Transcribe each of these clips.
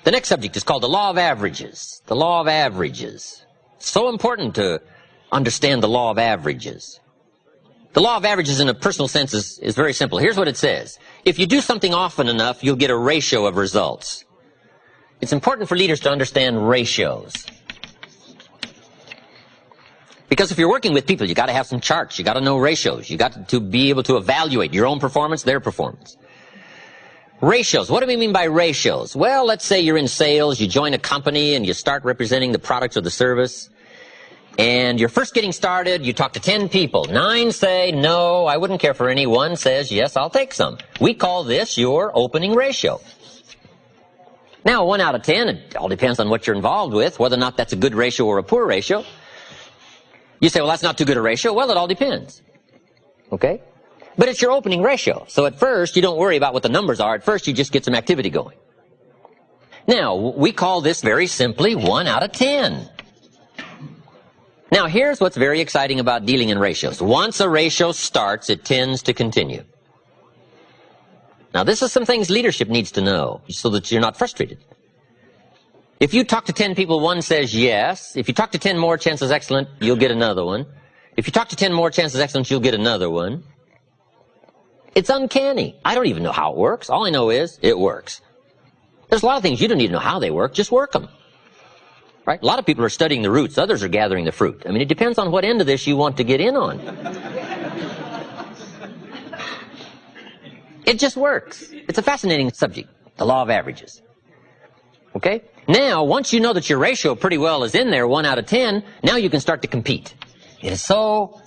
The next subject is called the law of averages. The law of averages. So important to understand the law of averages. The law of averages in a personal sense is very simple. Here's what it says. If you do something often enough, you'll get a ratio of results. It's important for leaders to understand ratios. Because if you're working with people, you got to have some charts. You got to know ratios. You got to be able to evaluate your own performance, their performance. Ratios. What do we mean by ratios? Well, let's say you're in sales, you join a company, and you start representing the product or the service. And you're first getting started, you talk to 10 people. 9 say, no, I wouldn't care for any. 1 says, yes, I'll take some. We call this your opening ratio. Now, 1 out of 10, it all depends on what you're involved with, whether or not that's a good ratio or a poor ratio. You say, well, that's not too good a ratio. Well, it all depends. Okay? But it's your opening ratio. So at first, you don't worry about what the numbers are. At first, you just get some activity going. Now, we call this very simply 1 out of 10. Now, here's what's very exciting about dealing in ratios. Once a ratio starts, it tends to continue. Now, this is some things leadership needs to know so that you're not frustrated. If you talk to 10 people, 1 says yes. If you talk to 10 more, chances excellent, you'll get another one. If you talk to 10 more, chances excellent, you'll get another one. It's uncanny. I don't even know how it works. All I know is it works. There's a lot of things you don't need to know how they work. Just work them. Right? A lot of people are studying the roots. Others are gathering the fruit. I mean, it depends on what end of this you want to get in on. It just works. It's a fascinating subject, the law of averages. Okay? Now, once you know that your ratio pretty well is in there, 1 out of 10, now you can start to compete. It is so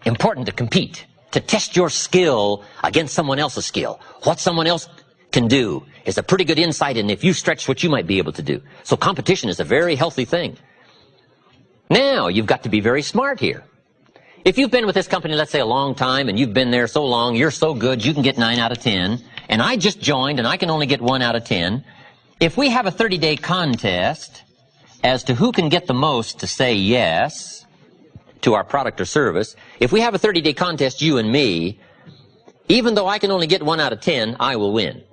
important to compete, to test your skill against someone else's skill. What someone else can do is a pretty good insight in if you stretch what you might be able to do. So competition is a very healthy thing. Now, you've got to be very smart here. If you've been with this company, let's say a long time, and you've been there so long, you're so good, you can get 9 out of 10, and I just joined and I can only get 1 out of 10, if we have a 30-day contest as to who can get the most to say yes to our product or service, if we have a 30-day contest, you and me, even though I can only get 1 out of 10, I will win.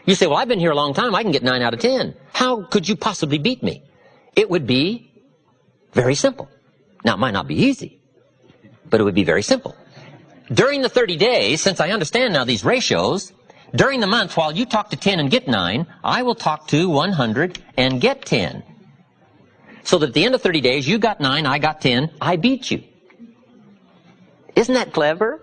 You say, well, I've been here a long time, I can get 9 out of 10. How could you possibly beat me? It would be very simple. Now, it might not be easy, but it would be very simple. During the 30 days, since I understand now these ratios, during the month, while you talk to 10 and get 9, I will talk to 100 and get 10. So that at the end of 30 days, you got 9, I got 10, I beat you. Isn't that clever?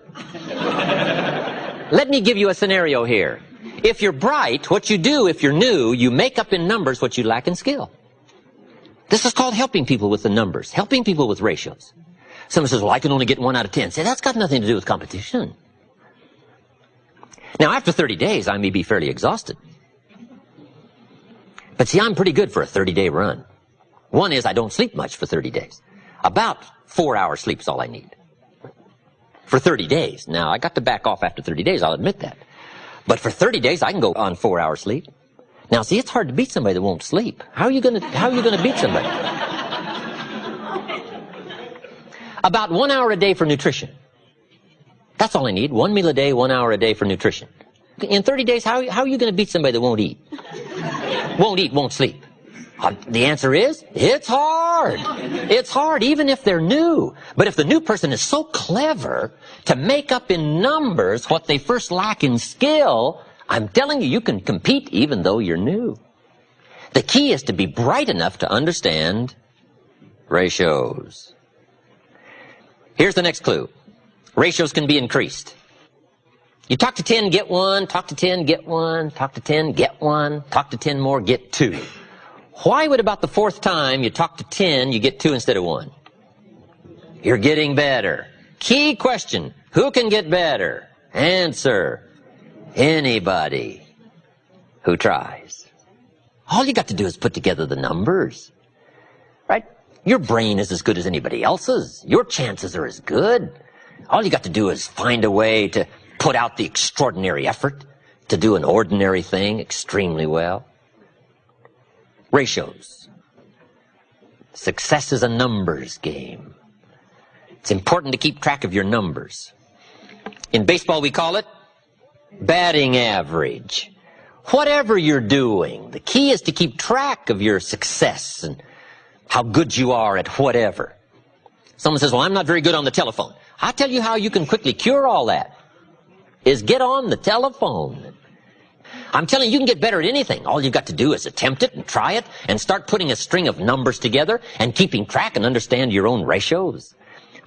Let me give you a scenario here. If you're bright, what you do if you're new, you make up in numbers what you lack in skill. This is called helping people with the numbers, helping people with ratios. Someone says, well, I can only get 1 out of 10. Say, that's got nothing to do with competition. Now, after 30 days, I may be fairly exhausted. But see, I'm pretty good for a 30-day run. One is I don't sleep much for 30 days. About 4 hours sleep is all I need. For 30 days. Now, I got to back off after 30 days, I'll admit that. But for 30 days, I can go on 4 hours sleep. Now, see, it's hard to beat somebody that won't sleep. How are you going to beat somebody? About 1 hour a day for nutrition. That's all I need. 1 meal a day, 1 hour a day for nutrition. In 30 days, how are you going to beat somebody that won't eat? Won't eat, won't sleep. The answer is, it's hard. It's hard, even if they're new. But if the new person is so clever to make up in numbers what they first lack in skill, I'm telling you, you can compete even though you're new. The key is to be bright enough to understand ratios. Here's the next clue. Ratios can be increased. You talk to 10, get 1, talk to 10, get 1, talk to 10, get 1, talk to 10 more, get 2. Why would about the 4th time you talk to 10, you get 2 instead of 1? You're getting better. Key question, who can get better? Answer, anybody who tries. All you got to do is put together the numbers. Right? Your brain is as good as anybody else's. Your chances are as good. All you got to do is find a way to put out the extraordinary effort to do an ordinary thing extremely well. Ratios. Success is a numbers game. It's important to keep track of your numbers. In baseball, we call it batting average. whatever you're doing, the key is to keep track of your success and how good you are at whatever. Someone says, well, I'm not very good on the telephone. I'll tell you how you can quickly cure all that, is get on the telephone. I'm telling you, you can get better at anything. All you've got to do is attempt it and try it and start putting a string of numbers together and keeping track and understand your own ratios.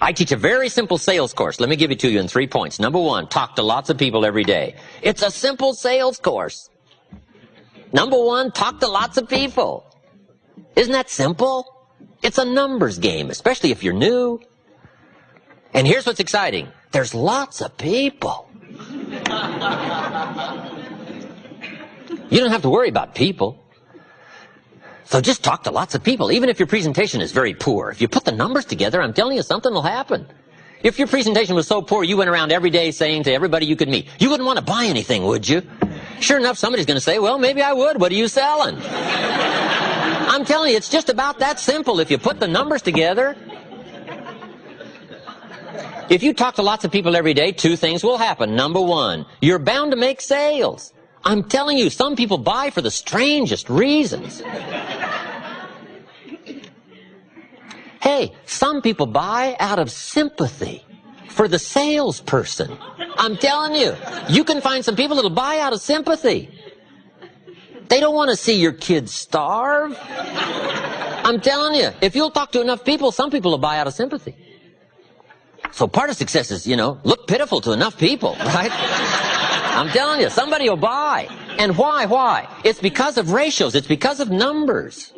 I teach a very simple sales course. Let me give it to you in 3 points. Number 1, talk to lots of people every day. It's a simple sales course. Number 1, talk to lots of people. Isn't that simple? It's a numbers game, especially if you're new. And here's what's exciting. There's lots of people. You don't have to worry about people. So just talk to lots of people, even if your presentation is very poor. If you put the numbers together, I'm telling you, something will happen. If your presentation was so poor you went around every day saying to everybody you could meet, you wouldn't want to buy anything, would you? Sure enough, somebody's going to say, well, maybe I would. What are you selling? I'm telling you, it's just about that simple if you put the numbers together. If you talk to lots of people every day, 2 things will happen. Number 1, you're bound to make sales. I'm telling you, some people buy for the strangest reasons. Hey, some people buy out of sympathy for the salesperson. I'm telling you, you can find some people that'll buy out of sympathy. They don't want to see your kids starve. I'm telling you, if you'll talk to enough people, some people will buy out of sympathy. So part of success is, look pitiful to enough people, right? I'm telling you, somebody will buy. And why? It's because of ratios. It's because of numbers.